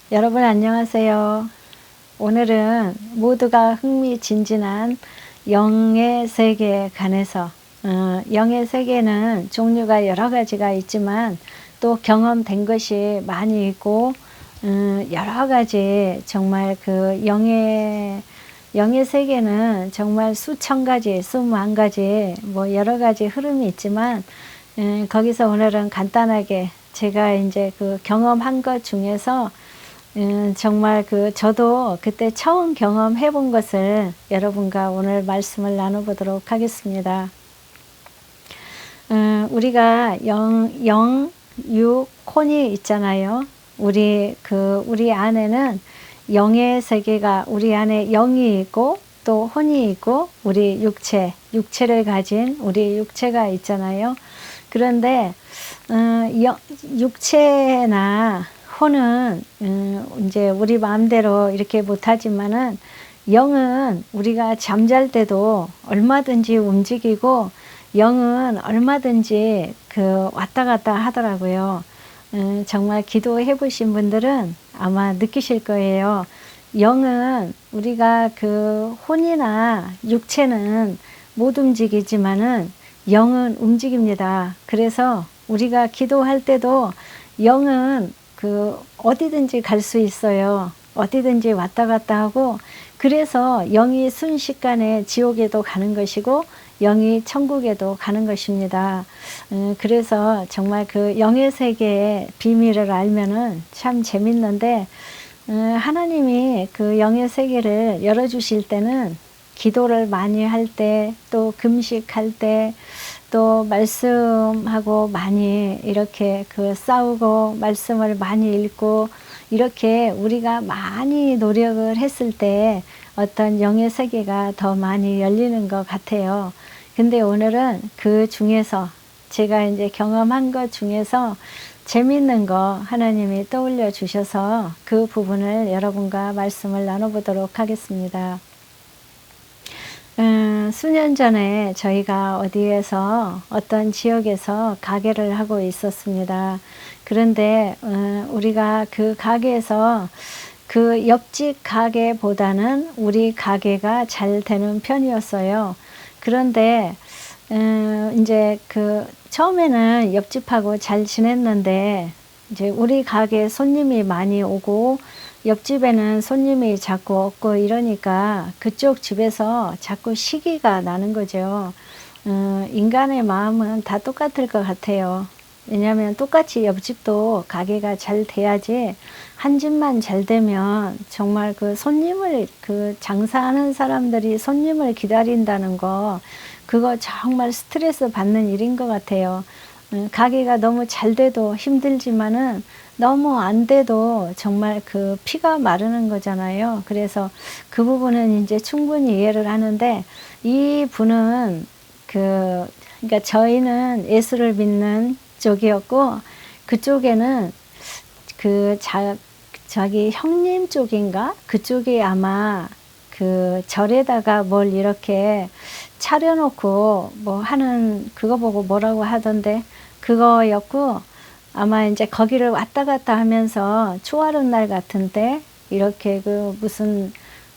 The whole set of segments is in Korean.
여러분 안녕하세요. 오늘은 모두가 흥미진진한 영의 세계에 관해서 영의 세계는 종류가 여러 가지가 있지만 또 경험된 것이 많이 있고 여러 가지 정말 그 영의 세계는 정말 수천 가지, 수만 가지 뭐 여러 가지 흐름이 있지만 거기서 오늘은 간단하게 제가 이제 그 경험한 것 중에서 정말 저도 그때 처음 경험해 본 것을 여러분과 오늘 말씀을 나눠보도록 하겠습니다. 우리가 영, 육, 혼이 있잖아요. 우리 안에는 영의 세계가 우리 안에 영이 있고 또 혼이 있고 우리 육체를 가진 우리 육체가 있잖아요. 그런데 육체나 혼은 이제 우리 마음대로 이렇게 못하지만은 영은 우리가 잠잘 때도 얼마든지 움직이고 영은 얼마든지 왔다 갔다 하더라고요. 정말 기도해 보신 분들은 아마 느끼실 거예요. 영은 우리가 혼이나 육체는 못 움직이지만은 영은 움직입니다. 그래서 우리가 기도할 때도 영은 어디든지 갈 수 있어요. 어디든지 왔다 갔다 하고, 그래서 영이 순식간에 지옥에도 가는 것이고 영이 천국에도 가는 것입니다. 그래서 정말 영의 세계의 비밀을 알면은 참 재밌는데, 하나님이 영의 세계를 열어주실 때는 기도를 많이 할 때, 또 금식할 때, 또 말씀하고 많이 이렇게 싸우고 말씀을 많이 읽고 이렇게 우리가 많이 노력을 했을 때 어떤 영의 세계가 더 많이 열리는 것 같아요. 근데 오늘은 그 중에서 제가 이제 경험한 것 중에서 재밌는 거 하나님이 떠올려 주셔서 그 부분을 여러분과 말씀을 나눠보도록 하겠습니다. 수년 전에 저희가 어디에서 어떤 지역에서 가게를 하고 있었습니다. 그런데 우리가 그 가게에서 그 옆집 가게보다는 우리 가게가 잘 되는 편이었어요. 그런데 이제 처음에는 옆집하고 잘 지냈는데 이제 우리 가게에 손님이 많이 오고 옆집에는 손님이 자꾸 없고 이러니까 그쪽 집에서 자꾸 시기가 나는 거죠. 인간의 마음은 다 똑같을 것 같아요. 왜냐하면 똑같이 옆집도 가게가 잘 돼야지, 한 집만 잘 되면 정말 손님을 장사하는 사람들이 손님을 기다린다는 거, 그거 정말 스트레스 받는 일인 것 같아요. 가게가 너무 잘 돼도 힘들지만은 너무 안 돼도 정말 피가 마르는 거잖아요. 그래서 그 부분은 이제 충분히 이해를 하는데, 이 분은 그러니까 저희는 예수를 믿는 쪽이었고, 그쪽에는 자기 형님 쪽인가? 그쪽이 아마 절에다가 뭘 이렇게 차려놓고 뭐 하는 그거 보고 뭐라고 하던데, 그거였고, 아마 이제 거기를 왔다 갔다 하면서 초하룻 날 같은데 이렇게 무슨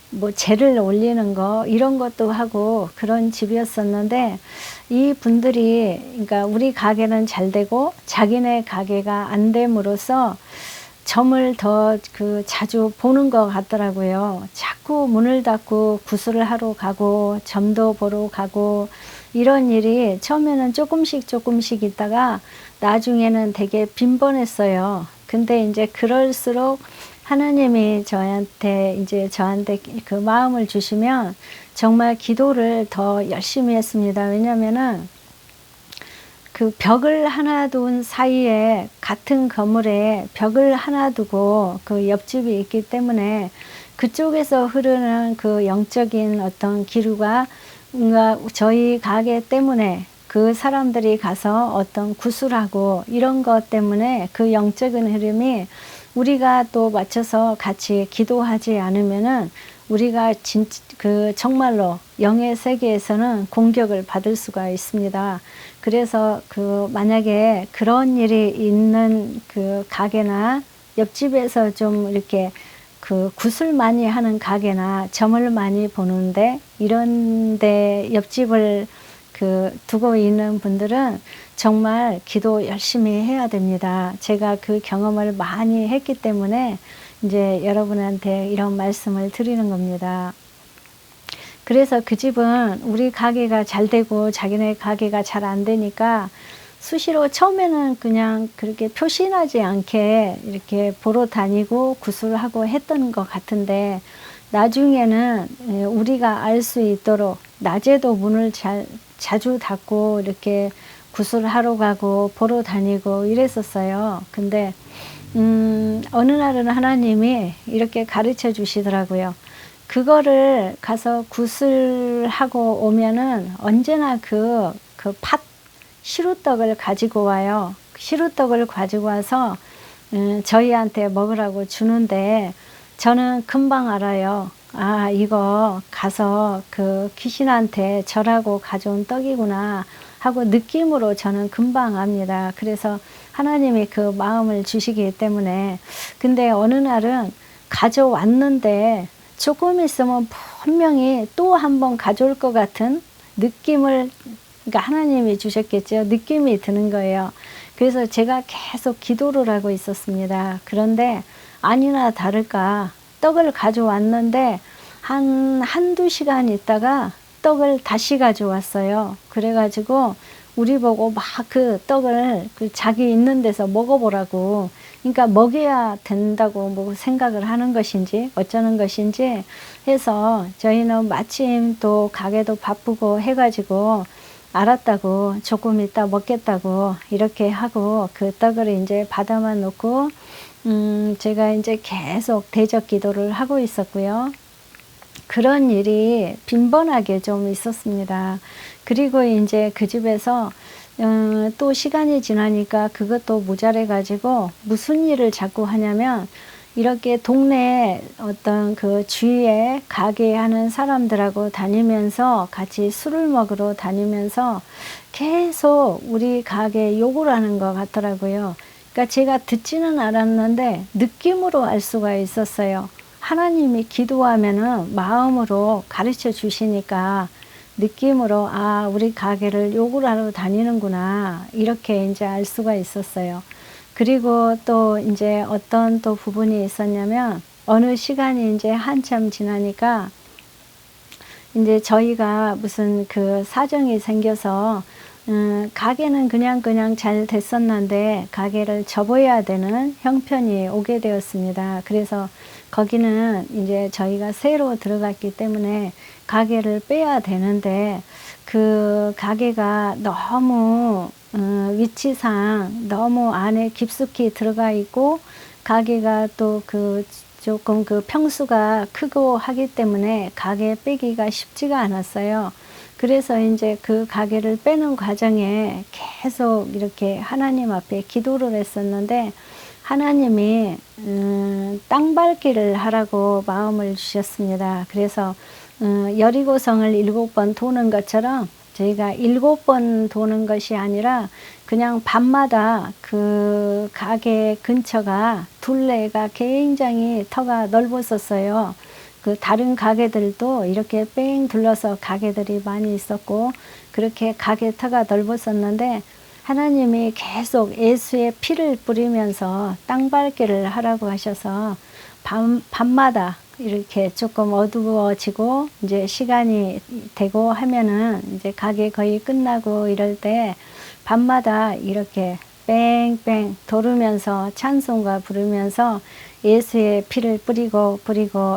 뭐 제를 올리는 거 이런 것도 하고 그런 집이었었는데, 이 분들이 그러니까 우리 가게는 잘 되고 자기네 가게가 안 됨으로써 점을 더 자주 보는 것 같더라고요. 자꾸 문을 닫고 구슬을 하러 가고 점도 보러 가고 이런 일이 처음에는 조금씩 있다가 나중에는 되게 빈번했어요. 근데 이제 그럴수록 하나님이 저한테 그 마음을 주시면 정말 기도를 더 열심히 했습니다. 왜냐면은 벽을 하나 둔 사이에, 같은 건물에 벽을 하나 두고 옆집이 있기 때문에 그쪽에서 흐르는 영적인 어떤 기류가 뭔가 저희 가게 때문에 그 사람들이 가서 어떤 구슬하고 이런 것 때문에 그 영적인 흐름이 우리가 또 맞춰서 같이 기도하지 않으면은 우리가 정말로 영의 세계에서는 공격을 받을 수가 있습니다. 그래서 만약에 그런 일이 있는 가게나 옆집에서 좀 이렇게 그 굿을 많이 하는 가게나 점을 많이 보는데, 이런데 옆집을 두고 있는 분들은 정말 기도 열심히 해야 됩니다. 제가 그 경험을 많이 했기 때문에 이제 여러분한테 이런 말씀을 드리는 겁니다. 그래서 그 집은 우리 가게가 잘 되고 자기네 가게가 잘 안 되니까 수시로 처음에는 그냥 그렇게 표시나지 않게 이렇게 보러 다니고 구술하고 했던 것 같은데, 나중에는 우리가 알 수 있도록 낮에도 문을 자주 닫고 이렇게 구술하러 가고 보러 다니고 이랬었어요. 근데 어느 날은 하나님이 이렇게 가르쳐 주시더라고요. 그거를 가서 구슬하고 오면은 언제나 팥 시루떡을 가지고 와요. 시루떡을 가지고 와서 저희한테 먹으라고 주는데, 저는 금방 알아요. 아, 이거 가서 그 귀신한테 절하고 가져온 떡이구나 하고 느낌으로 저는 금방 압니다. 그래서 하나님이 그 마음을 주시기 때문에. 근데 어느 날은 가져왔는데 조금 있으면 분명히 또 한 번 가져올 것 같은 느낌을, 그러니까 하나님이 주셨겠죠. 느낌이 드는 거예요. 그래서 제가 계속 기도를 하고 있었습니다. 그런데 아니나 다를까 떡을 가져왔는데 한두 시간 있다가 떡을 다시 가져왔어요. 그래가지고 우리 보고 막 그 떡을 자기 있는 데서 먹어보라고, 그러니까 먹여야 된다고 뭐 생각을 하는 것인지 어쩌는 것인지 해서, 저희는 마침 또 가게도 바쁘고 해가지고 알았다고 조금 이따 먹겠다고 이렇게 하고 그 떡을 이제 받아만 놓고 제가 이제 계속 대적 기도를 하고 있었고요. 그런 일이 빈번하게 좀 있었습니다. 그리고 이제 그 집에서 또 시간이 지나니까 그것도 모자래 가지고 무슨 일을 자꾸 하냐면, 이렇게 동네 어떤 그 주위에 가게 하는 사람들하고 다니면서 같이 술을 먹으러 다니면서 계속 우리 가게 욕을 하는 것 같더라고요. 그러니까 제가 듣지는 않았는데 느낌으로 알 수가 있었어요. 하나님이 기도하면은 마음으로 가르쳐 주시니까 느낌으로, 아, 우리 가게를 욕을 하러 다니는구나, 이렇게 이제 알 수가 있었어요. 그리고 또 이제 어떤 또 부분이 있었냐면, 어느 시간이 이제 한참 지나니까 이제 저희가 무슨 그 사정이 생겨서 가게는 그냥 잘 됐었는데 가게를 접어야 되는 형편이 오게 되었습니다. 그래서 거기는 이제 저희가 새로 들어갔기 때문에 가게를 빼야 되는데, 그 가게가 너무 위치상 너무 안에 깊숙이 들어가 있고, 가게가 또 조금 평수가 크고 하기 때문에 가게 빼기가 쉽지가 않았어요. 그래서 이제 그 가게를 빼는 과정에 계속 이렇게 하나님 앞에 기도를 했었는데, 하나님이 땅 밟기를 하라고 마음을 주셨습니다. 그래서 여리고성을 7번 도는 것처럼 저희가 7번 도는 것이 아니라 그냥 밤마다 그 가게 근처가 둘레가 굉장히 터가 넓었었어요. 그 다른 가게들도 이렇게 뺑 둘러서 가게들이 많이 있었고, 그렇게 가게 터가 넓었었는데, 하나님이 계속 예수의 피를 뿌리면서 땅 밟기를 하라고 하셔서 밤마다 이렇게 조금 어두워지고 이제 시간이 되고 하면은 이제 가게 거의 끝나고 이럴 때 밤마다 이렇게 뺑뺑 돌으면서 찬송가 부르면서 예수의 피를 뿌리고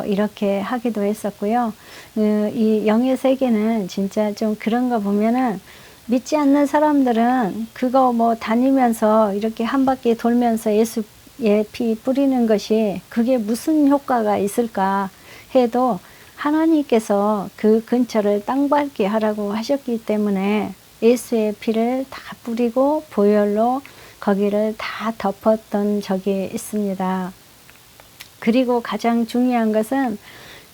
이렇게 하기도 했었고요. 이 영의 세계는 진짜 좀 그런 거 보면은, 믿지 않는 사람들은 그거 뭐 다니면서 이렇게 한 바퀴 돌면서 예수의 피 뿌리는 것이 그게 무슨 효과가 있을까 해도, 하나님께서 그 근처를 땅 밟게 하라고 하셨기 때문에 예수의 피를 다 뿌리고 보혈로 거기를 다 덮었던 적이 있습니다. 그리고 가장 중요한 것은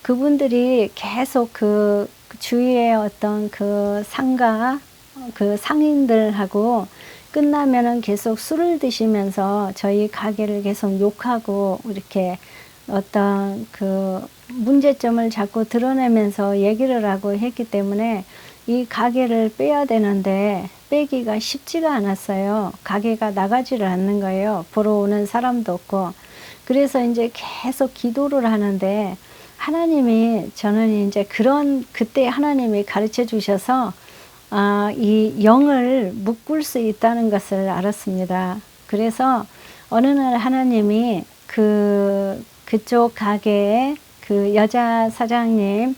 그분들이 계속 그 주위의 어떤 그 상가, 그 상인들하고 끝나면은 계속 술을 드시면서 저희 가게를 계속 욕하고 이렇게 어떤 그 문제점을 자꾸 드러내면서 얘기를 하고 했기 때문에 이 가게를 빼야 되는데 빼기가 쉽지가 않았어요. 가게가 나가지를 않는 거예요. 보러 오는 사람도 없고. 그래서 이제 계속 기도를 하는데 하나님이 저는 이제 그때 하나님이 가르쳐 주셔서 이 영을 묶을 수 있다는 것을 알았습니다. 그래서 어느 날 하나님이 그쪽 가게에 그 여자 사장님이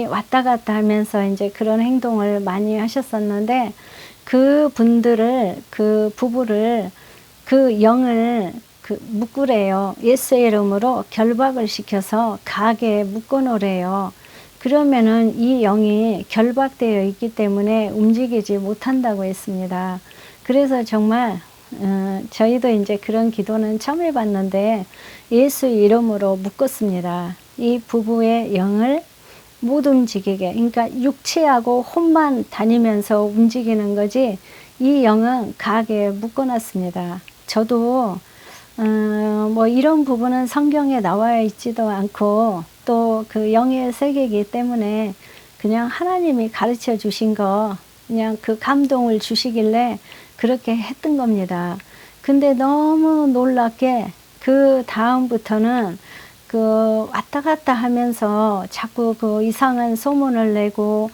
왔다 갔다 하면서 이제 그런 행동을 많이 하셨었는데 그 부부를 그 영을 묶으래요. 예수의 이름으로 결박을 시켜서 가게에 묶어 놓으래요. 그러면은 이 영이 결박되어 있기 때문에 움직이지 못한다고 했습니다. 그래서 정말 저희도 이제 그런 기도는 처음 해봤는데 예수 이름으로 묶었습니다. 이 부부의 영을 못 움직이게, 그러니까 육체하고 혼만 다니면서 움직이는 거지 이 영은 가게에 묶어놨습니다. 저도 뭐 이런 부분은 성경에 나와 있지도 않고 또 그 영의 세계이기 때문에 그냥 하나님이 가르쳐 주신 거 그냥 그 감동을 주시길래 그렇게 했던 겁니다. 근데 너무 놀랍게 그 다음부터는 그 왔다 갔다 하면서 자꾸 그 이상한 소문을 내고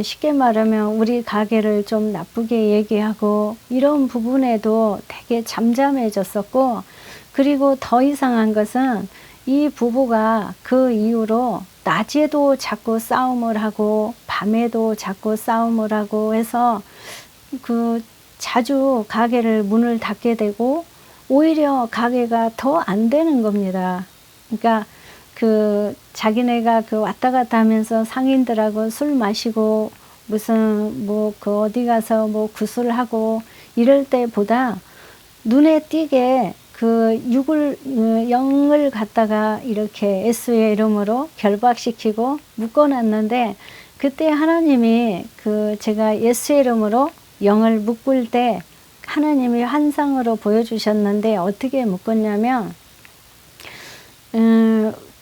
쉽게 말하면 우리 가게를 좀 나쁘게 얘기하고 이런 부분에도 되게 잠잠해졌었고, 그리고 더 이상한 것은 이 부부가 그 이후로 낮에도 자꾸 싸움을 하고 밤에도 자꾸 싸움을 하고 해서 그 자주 가게를 문을 닫게 되고 오히려 가게가 더 안 되는 겁니다. 그러니까 그 자기네가 그 왔다 갔다 하면서 상인들하고 술 마시고 무슨 뭐 그 어디 가서 뭐 구슬하고 이럴 때보다 눈에 띄게 그 영을 갖다가 이렇게 예수의 이름으로 결박시키고 묶어놨는데, 그때 하나님이 제가 예수의 이름으로 영을 묶을 때 하나님이 환상으로 보여주셨는데 어떻게 묶었냐면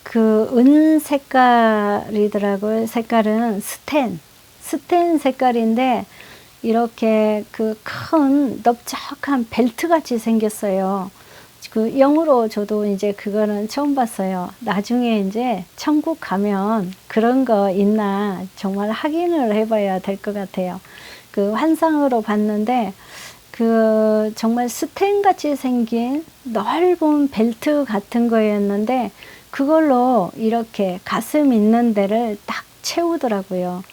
그 은 색깔이더라고요. 색깔은 스텐 색깔인데 이렇게 그 큰 넓적한 벨트 같이 생겼어요. 그 영으로 저도 이제 그거는 처음 봤어요. 나중에 이제 천국 가면 그런 거 있나 정말 확인을 해봐야 될 것 같아요. 그 환상으로 봤는데 그 정말 스텐 같이 생긴 넓은 벨트 같은 거였는데 그걸로 이렇게 가슴 있는 데를 딱 채우더라고요.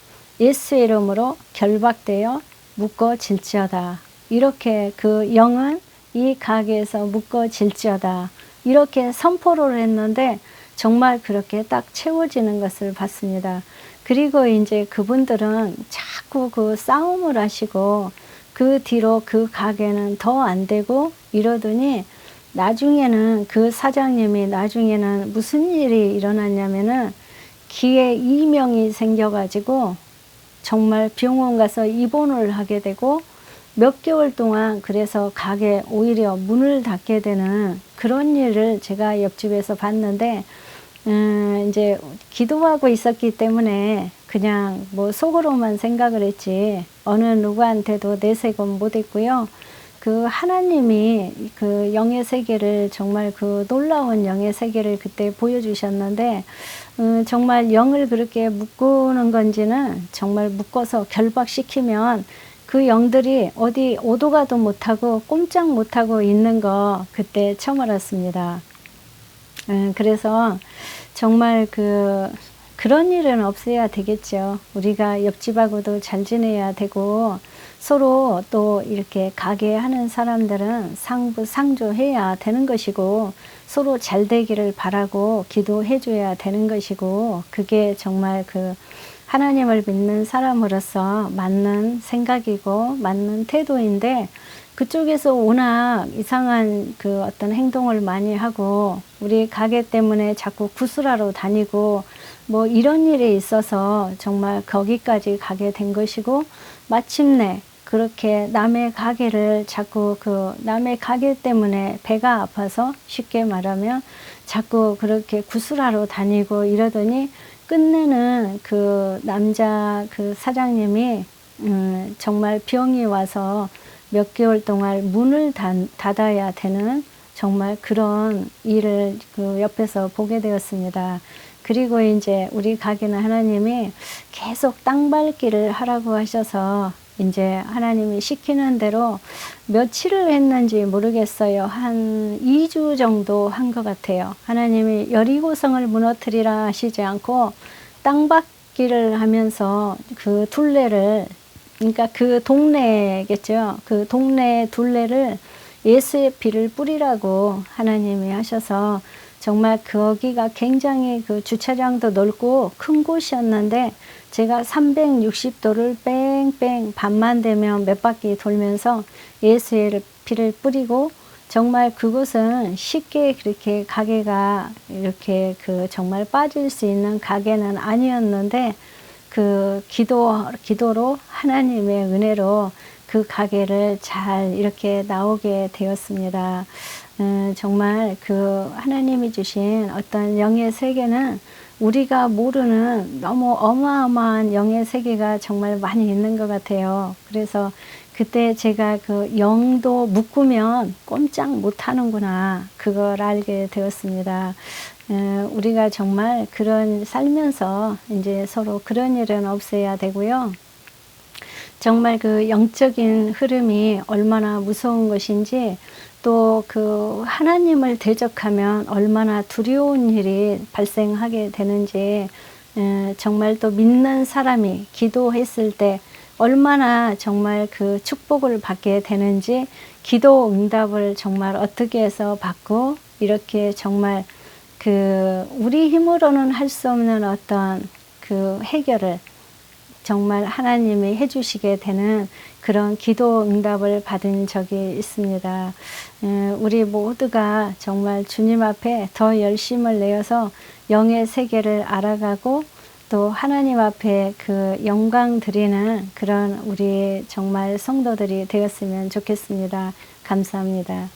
예수의 이름으로 결박되어 묶어질지어다. 이렇게 그 영은 이 가게에서 묶어질지어다. 이렇게 선포를 했는데 정말 그렇게 딱 채워지는 것을 봤습니다. 그리고 이제 그분들은 자꾸 그 싸움을 하시고 그 뒤로 그 가게는 더 안 되고 이러더니 나중에는 그 사장님이 나중에는 무슨 일이 일어났냐면은 귀에 이명이 생겨가지고 정말 병원 가서 입원을 하게 되고 몇 개월 동안 그래서 가게 오히려 문을 닫게 되는 그런 일을 제가 옆집에서 봤는데 이제 기도하고 있었기 때문에 그냥 뭐 속으로만 생각을 했지 어느 누구한테도 내색은 못했고요. 그 하나님이 그 영의 세계를 정말 그 놀라운 영의 세계를 그때 보여주셨는데 정말 영을 그렇게 묶는 건지는 정말 묶어서 결박시키면 그 영들이 어디 오도 가도 못하고 꼼짝 못하고 있는 거 그때 처음 알았습니다. 그래서 정말 그런 일은 없어야 되겠죠. 우리가 옆집하고도 잘 지내야 되고 서로 또 이렇게 가게 하는 사람들은 상부상조해야 되는 것이고 서로 잘 되기를 바라고 기도해 줘야 되는 것이고 그게 정말 하나님을 믿는 사람으로서 맞는 생각이고 맞는 태도인데 그쪽에서 워낙 이상한 어떤 행동을 많이 하고 우리 가게 때문에 자꾸 구슬하러 다니고 뭐 이런 일이 있어서 정말 거기까지 가게 된 것이고 마침내 그렇게 남의 가게를 자꾸 남의 가게 때문에 배가 아파서 쉽게 말하면 자꾸 그렇게 구슬하러 다니고 이러더니 끝내는 그 남자 그 사장님이 정말 병이 와서 몇 개월 동안 문을 닫아야 되는 정말 그런 일을 그 옆에서 보게 되었습니다. 그리고 이제 우리 가게는 하나님이 계속 땅 밟기를 하라고 하셔서 이제 하나님이 시키는 대로 며칠을 했는지 모르겠어요. 한 2주 정도 한 것 같아요. 하나님이 여리고성을 무너뜨리라 하시지 않고 땅 밟기를 하면서 그 둘레를, 그러니까 그 동네겠죠. 그 동네 둘레를 예수의 피를 뿌리라고 하나님이 하셔서 정말 거기가 굉장히 그 주차장도 넓고 큰 곳이었는데 제가 360도를 뺑뺑 밤만 되면 몇 바퀴 돌면서 예수의 피를 뿌리고 정말 그곳은 쉽게 그렇게 가게가 이렇게 그 정말 빠질 수 있는 가게는 아니었는데 그 기도로 하나님의 은혜로 그 가게를 잘 이렇게 나오게 되었습니다. 정말 그 하나님이 주신 어떤 영의 세계는 우리가 모르는 너무 어마어마한 영의 세계가 정말 많이 있는 것 같아요. 그래서 그때 제가 그 영도 묶으면 꼼짝 못 하는구나, 그걸 알게 되었습니다. 우리가 정말 그런 살면서 이제 서로 그런 일은 없어야 되고요. 정말 그 영적인 흐름이 얼마나 무서운 것인지, 또 그 하나님을 대적하면 얼마나 두려운 일이 발생하게 되는지, 정말 또 믿는 사람이 기도했을 때 얼마나 정말 그 축복을 받게 되는지, 기도 응답을 정말 어떻게 해서 받고, 이렇게 정말 그 우리 힘으로는 할 수 없는 어떤 그 해결을 정말 하나님이 해주시게 되는 그런 기도 응답을 받은 적이 있습니다. 우리 모두가 정말 주님 앞에 더 열심을 내어서 영의 세계를 알아가고 또 하나님 앞에 그 영광 드리는 그런 우리 정말 성도들이 되었으면 좋겠습니다. 감사합니다.